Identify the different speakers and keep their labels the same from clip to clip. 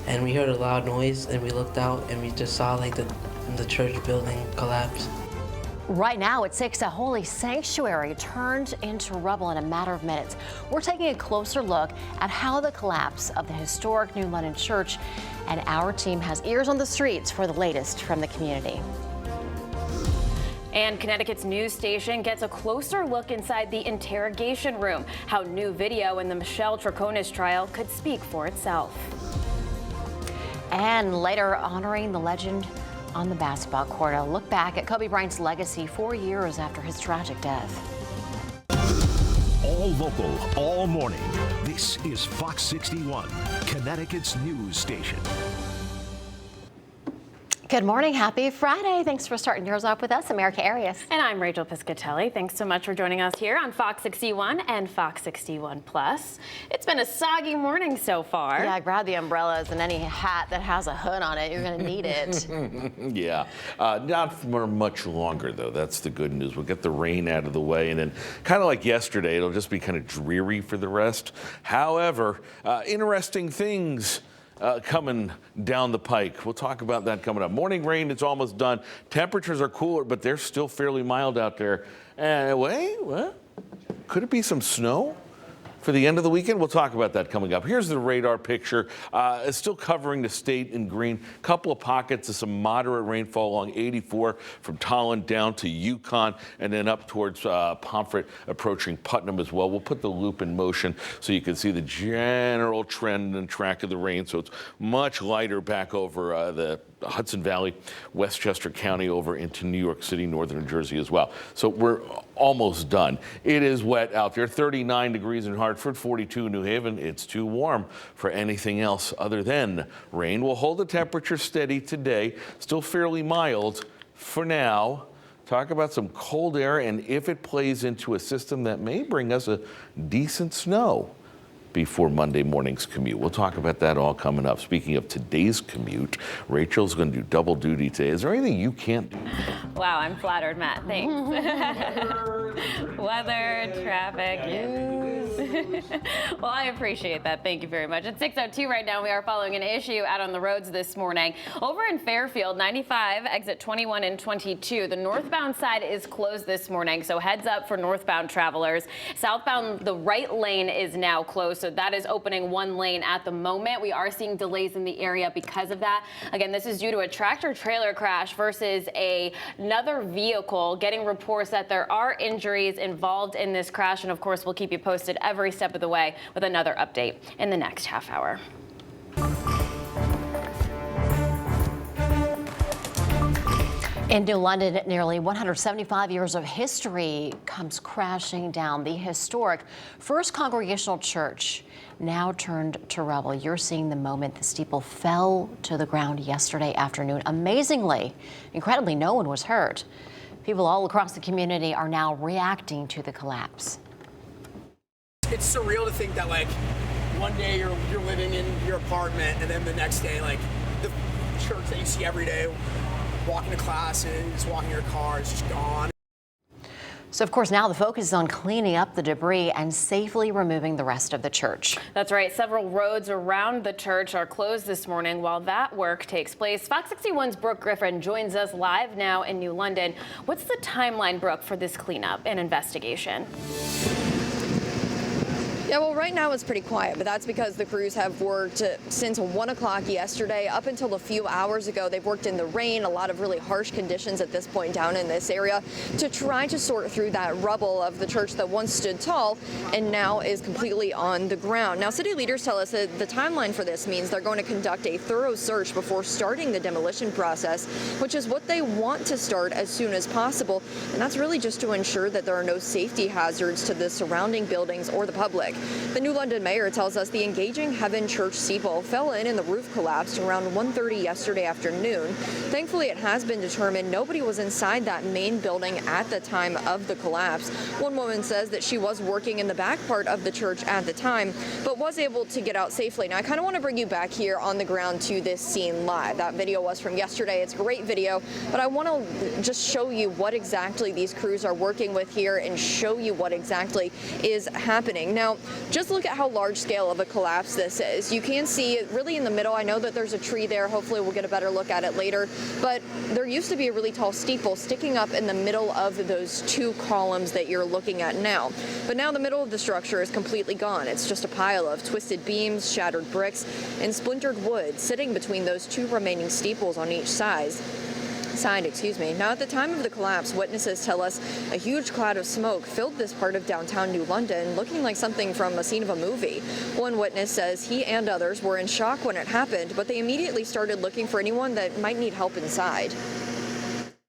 Speaker 1: and we heard a loud noise, and we looked out, and we just saw like the church building collapse.
Speaker 2: Right now at 6, a holy sanctuary turned into rubble in a matter of minutes. We're taking a closer look at how the collapse of the historic New London Church, and our team has ears on the streets for the latest from the community.
Speaker 3: And Connecticut's news station gets a closer look inside the interrogation room, how new video in the Michelle Troconis trial could speak for itself.
Speaker 2: And later, honoring the legend on the basketball court, a look back at Kobe Bryant's legacy 4 years after his tragic death.
Speaker 4: All local, all morning. This is Fox 61, Connecticut's news station.
Speaker 2: Good morning. Happy Friday. Thanks for starting yours off with us. I'm Erica Arias.
Speaker 3: And I'm Rachel Piscatelli. Thanks so much for joining us here on Fox 61 and Fox 61 Plus. It's been a soggy morning so far.
Speaker 2: Yeah, grab the umbrellas and any hat that has a hood on it. You're going to need it.
Speaker 5: Yeah, not for much longer, though. That's the good news. We'll get the rain out of the way, and then kind of like yesterday, it'll just be kind of dreary for the rest. However, interesting things coming down the pike. We'll talk about that coming up. Morning rain, it's almost done. Temperatures are cooler, but they're still fairly mild out there. And wait, what? Could it be some snow for the end of the weekend? We'll talk about that coming up. Here's the radar picture. It's still covering the state in green. Couple of pockets of some moderate rainfall along 84 from Tolland down to Yukon and then up towards Pomfret, approaching Putnam as well. We'll put the loop in motion so you can see the general trend and track of the rain. So it's much lighter back over the Hudson Valley, Westchester County over into New York City, northern New Jersey as well. So we're almost done. It is wet out there. 39 degrees in Hartford, 42 in New Haven. It's too warm for anything else other than rain. We'll hold the temperature steady today. Still fairly mild for now. Talk about some cold air and if it plays into a system that may bring us a decent snow before Monday morning's commute. We'll talk about that all coming up. Speaking of today's commute, Rachel's going to do double duty today. Is there anything you can't do?
Speaker 3: Wow, I'm flattered, Matt. Thanks. Weather, traffic, news. Well, I appreciate that. Thank you very much. It's 6:02 right now. We are following an issue out on the roads this morning. Over in Fairfield, 95, exit 21 and 22. The northbound side is closed this morning, so heads up for northbound travelers. Southbound, the right lane is now closed, so that is opening one lane at the moment. We are seeing delays in the area because of that. Again, this is due to a tractor trailer crash versus another vehicle. Getting reports that there are injuries involved in this crash, and of course we'll keep you posted every step of the way with another update in the next half hour.
Speaker 2: In New London, nearly 175 years of history comes crashing down. The historic First Congregational Church now turned to rubble. You're seeing the moment the steeple fell to the ground yesterday afternoon. Amazingly, incredibly, no one was hurt. People all across the community are now reacting to the collapse.
Speaker 6: It's surreal to think that like one day you're living in your apartment and then the next day like the church that you see every day, walking to classes, walking your car, is just gone.
Speaker 2: So, of course, now the focus is on cleaning up the debris and safely removing the rest of the church.
Speaker 3: That's right. Several roads around the church are closed this morning while that work takes place. Fox 61's Brooke Griffin joins us live now in New London. What's the timeline, Brooke, for this cleanup and investigation?
Speaker 7: Yeah, well, right now it's pretty quiet, but that's because the crews have worked since 1 o'clock yesterday up until a few hours ago. They've worked in the rain, a lot of really harsh conditions at this point down in this area to try to sort through that rubble of the church that once stood tall and now is completely on the ground. Now, city leaders tell us that the timeline for this means they're going to conduct a thorough search before starting the demolition process, which is what they want to start as soon as possible. And that's really just to ensure that there are no safety hazards to the surrounding buildings or the public. The New London mayor tells us the Engaging Heaven Church steeple fell in and the roof collapsed around 1:30 yesterday afternoon. Thankfully, it has been determined nobody was inside that main building at the time of the collapse. One woman says that she was working in the back part of the church at the time, but was able to get out safely. Now, I kind of want to bring you back here on the ground to this scene live. That video was from yesterday. It's a great video, but I want to just show you what exactly these crews are working with here and show you what exactly is happening. Now, just look at how large scale of a collapse this is. You can see it really in the middle. I know that there's a tree there. Hopefully we'll get a better look at it later. But there used to be a really tall steeple sticking up in the middle of those two columns that you're looking at now. But now the middle of the structure is completely gone. It's just a pile of twisted beams, shattered bricks, and splintered wood sitting between those two remaining steeples on each side. Now, at the time of the collapse, witnesses tell us a huge cloud of smoke filled this part of downtown New London, looking like something from a scene of a movie. One witness says he and others were in shock when it happened, but they immediately started looking for anyone that might need help inside.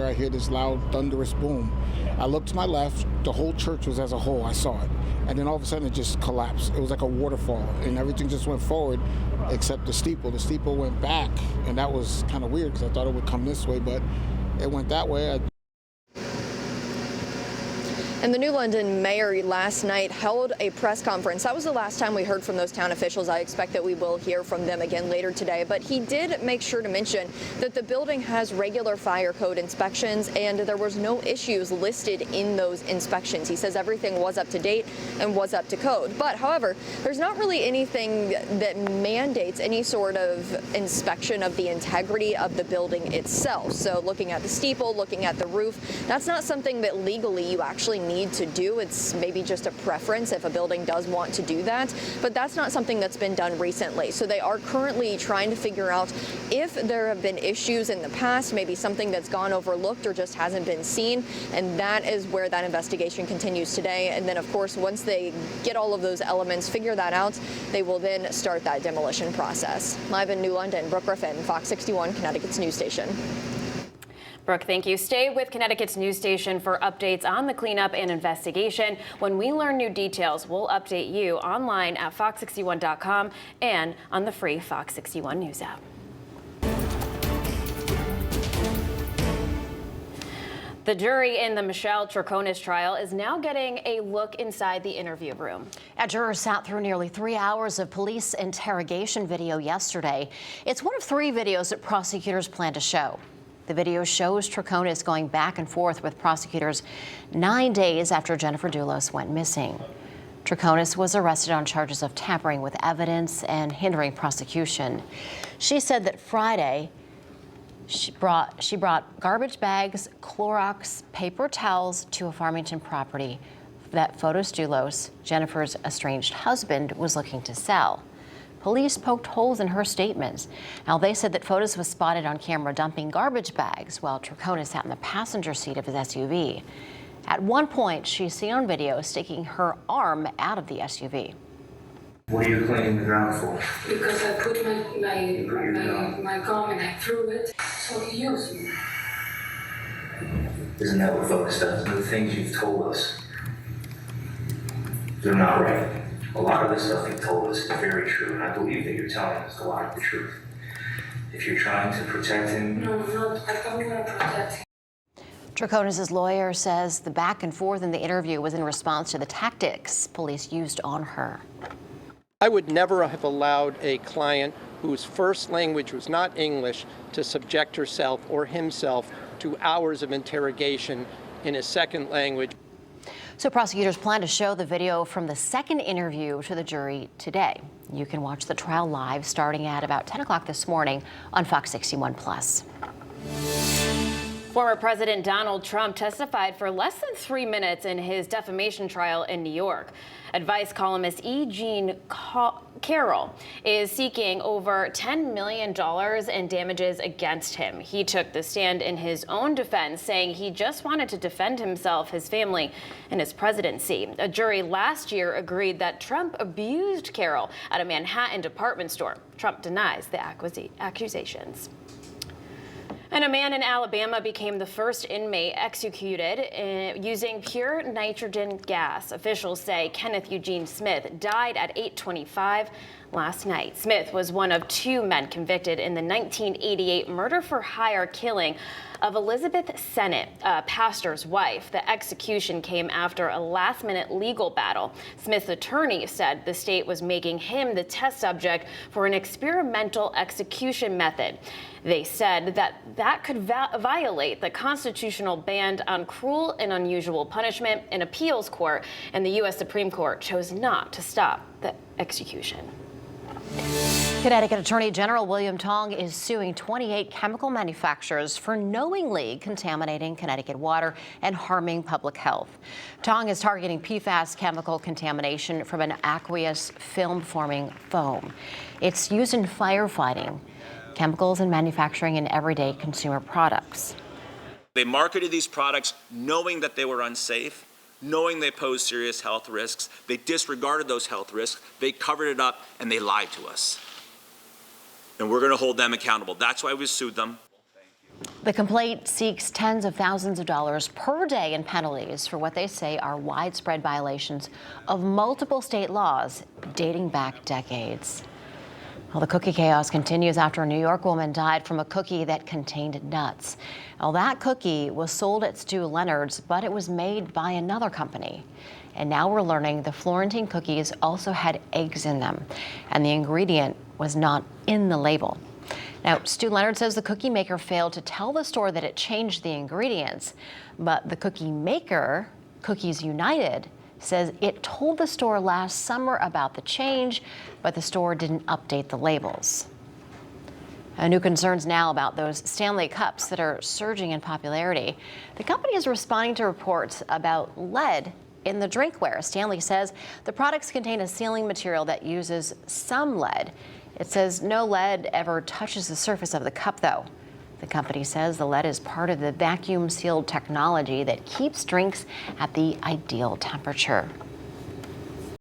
Speaker 8: I hear this loud, thunderous boom. I looked to my left, the whole church was as a whole, I saw it. And then all of a sudden it just collapsed. It was like a waterfall, and everything just went forward except the steeple. The steeple went back, and that was kind of weird because I thought it would come this way, but it went that way.
Speaker 7: And the New London mayor last night held a press conference. That was the last time we heard from those town officials. I expect that we will hear from them again later today. But he did make sure to mention that the building has regular fire code inspections and there was no issues listed in those inspections. He says everything was up to date and was up to code. But however, there's not really anything that mandates any sort of inspection of the integrity of the building itself. So looking at the steeple, looking at the roof, that's not something that legally you actually need to do. It's maybe just a preference if a building does want to do that, but that's not something that's been done recently. So they are currently trying to figure out if there have been issues in the past, maybe something that's gone overlooked or just hasn't been seen, and that is where that investigation continues today. And then of course, once they get all of those elements, figure that out, they will then start that demolition process. Live in New London, Brooke Griffin, Fox 61, Connecticut's news station.
Speaker 3: Brooke, thank you. Stay with Connecticut's news station for updates on the cleanup and investigation. When we learn new details, we'll update you online at fox61.com and on the free Fox 61 News app. The jury in the Michelle Troconis trial is now getting a look inside the interview room.
Speaker 2: Jurors sat through nearly 3 hours of police interrogation video yesterday. It's one of 3 videos that prosecutors plan to show. The video shows Troconis going back and forth with prosecutors 9 days after Jennifer Dulos went missing. Troconis was arrested on charges of tampering with evidence and hindering prosecution. She said that Friday she brought garbage bags, Clorox, paper towels to a Farmington property that Fotis Dulos, Jennifer's estranged husband, was looking to sell. Police poked holes in her statements. Now, they said that Fotis was spotted on camera dumping garbage bags while Troconis sat in the passenger seat of his SUV. At one point, she's seen on video sticking her arm out of the SUV.
Speaker 9: What are you cleaning the ground for?
Speaker 10: Because I put my gum and I threw it, so he used me.
Speaker 9: Isn't that what Fotis does? The things you've told us, they're not right. A lot of the stuff you've told us is very true, and I believe that you're telling us a lot of the truth. If you're trying to protect him...
Speaker 10: No, I'm not. I don't want to protect him.
Speaker 2: Troconis' lawyer says the back and forth in the interview was in response to the tactics police used on her.
Speaker 11: I would never have allowed a client whose first language was not English to subject herself or himself to hours of interrogation in a second language.
Speaker 2: So prosecutors plan to show the video from the second interview to the jury today. You can watch the trial live starting at about 10 o'clock this morning on Fox 61 Plus.
Speaker 3: Former President Donald Trump testified for less than 3 minutes in his defamation trial in New York. Advice columnist E. Jean Carroll is seeking over $10 million in damages against him. He took the stand in his own defense, saying he just wanted to defend himself, his family, and his presidency. A jury last year agreed that Trump abused Carroll at a Manhattan department store. Trump denies the accusations. And a man in Alabama became the first inmate executed using pure nitrogen gas. Officials say Kenneth Eugene Smith died at 8:25 last night. Smith was one of 2 men convicted in the 1988 murder-for-hire killing of Elizabeth Sennett, a pastor's wife. The execution came after a last-minute legal battle. Smith's attorney said the state was making him the test subject for an experimental execution method. They said that could violate the constitutional ban on cruel and unusual punishment. An appeals court and the U.S. Supreme Court chose not to stop the execution.
Speaker 2: Connecticut Attorney General William Tong is suing 28 chemical manufacturers for knowingly contaminating Connecticut water and harming public health. Tong is targeting PFAS chemical contamination from an aqueous film-forming foam. It's used in firefighting, chemicals in manufacturing, and everyday consumer products.
Speaker 12: They marketed these products knowing that they were unsafe, knowing they posed serious health risks. They disregarded those health risks, they covered it up, and they lied to us. And we're going to hold them accountable. That's why we sued them.
Speaker 2: The complaint seeks tens of thousands of dollars per day in penalties for what they say are widespread violations of multiple state laws dating back decades. Well, the cookie chaos continues after a New York woman died from a cookie that contained nuts. Well, that cookie was sold at Stu Leonard's, but it was made by another company. And now we're learning the Florentine cookies also had eggs in them, and the ingredient was not in the label. Now, Stu Leonard says the cookie maker failed to tell the store that it changed the ingredients, but the cookie maker, Cookies United, says it told the store last summer about the change, but the store didn't update the labels. New concerns now about those Stanley Cups that are surging in popularity. The company is responding to reports about lead in the drinkware. Stanley says the products contain a sealing material that uses some lead. It says no lead ever touches the surface of the cup, though. The company says the lead is part of the vacuum-sealed technology that keeps drinks at the ideal temperature.